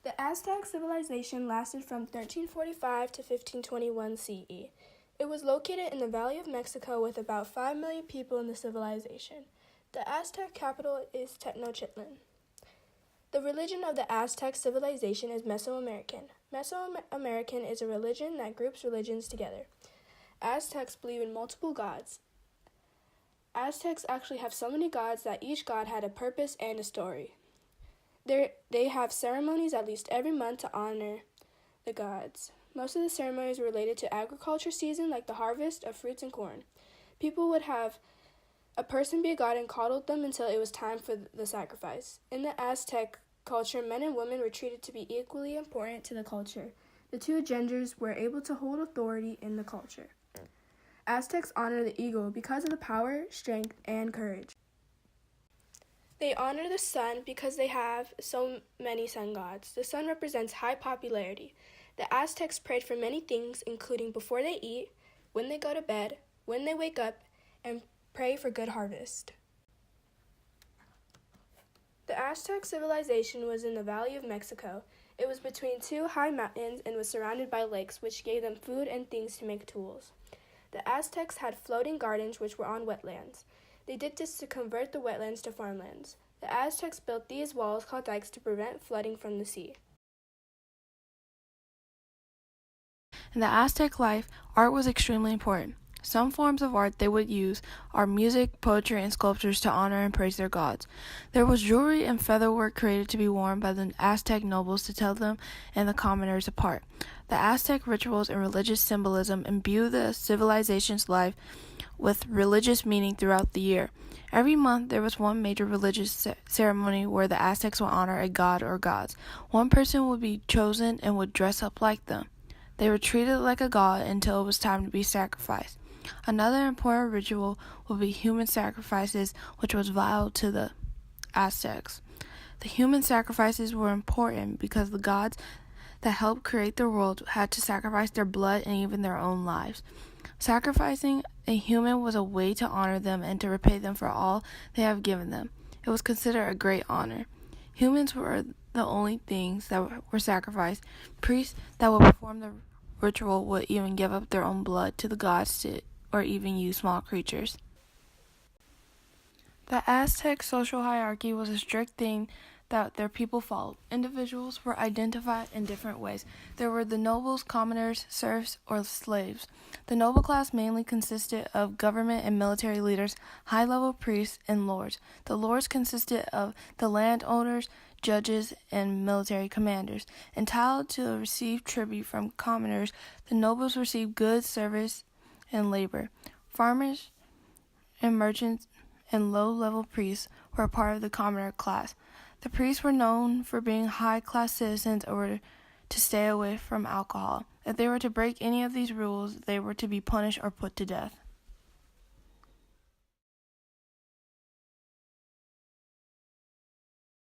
The Aztec civilization lasted from 1345 to 1521 CE. It was located in the Valley of Mexico with about 5 million people in the civilization. The Aztec capital is Tenochtitlan. The religion of the Aztec civilization is Mesoamerican. Mesoamerican is a religion that groups religions together. Aztecs believe in multiple gods. Aztecs actually have so many gods that each god had a purpose and a story. They have ceremonies at least every month to honor the gods. Most of the ceremonies were related to agriculture season, like the harvest of fruits and corn. People would have a person be a god and coddled them until it was time for the sacrifice. In the Aztec culture, men and women were treated to be equally important to the culture. The two genders were able to hold authority in the culture. Aztecs honor the eagle because of the power, strength, and courage. They honor the sun because they have so many sun gods. The sun represents high popularity. The Aztecs prayed for many things, including before they eat, when they go to bed, when they wake up, and pray for good harvest. The Aztec civilization was in the Valley of Mexico. It was between two high mountains and was surrounded by lakes, which gave them food and things to make tools. The Aztecs had floating gardens which were on wetlands. They did this to convert the wetlands to farmlands. The Aztecs built these walls called dikes to prevent flooding from the sea. In the Aztec life, art was extremely important. Some forms of art they would use are music, poetry, and sculptures to honor and praise their gods. There was jewelry and featherwork created to be worn by the Aztec nobles to tell them and the commoners apart. The Aztec rituals and religious symbolism imbue the civilization's life with religious meaning throughout the year. Every month there was one major religious ceremony where the Aztecs would honor a god or gods. One person would be chosen and would dress up like them. They were treated like a god until it was time to be sacrificed. Another important ritual would be human sacrifices, which was vital to the Aztecs. The human sacrifices were important because the gods that helped create the world had to sacrifice their blood and even their own lives. Sacrificing a human was a way to honor them and to repay them for all they have given them. It was considered a great honor. Humans were the only things that were sacrificed. Priests that would perform the ritual would even give up their own blood to the gods or even use small creatures. The Aztec social hierarchy was a strict thing that their people followed. Individuals were identified in different ways. There were the nobles, commoners, serfs, or slaves. The noble class mainly consisted of government and military leaders, high-level priests, and lords. The lords consisted of the landowners, judges, and military commanders. Entitled to receive tribute from commoners, the nobles received goods, service, and labor. Farmers and merchants and low-level priests were part of the commoner class. The priests were known for being high-class citizens or to stay away from alcohol. If they were to break any of these rules, they were to be punished or put to death.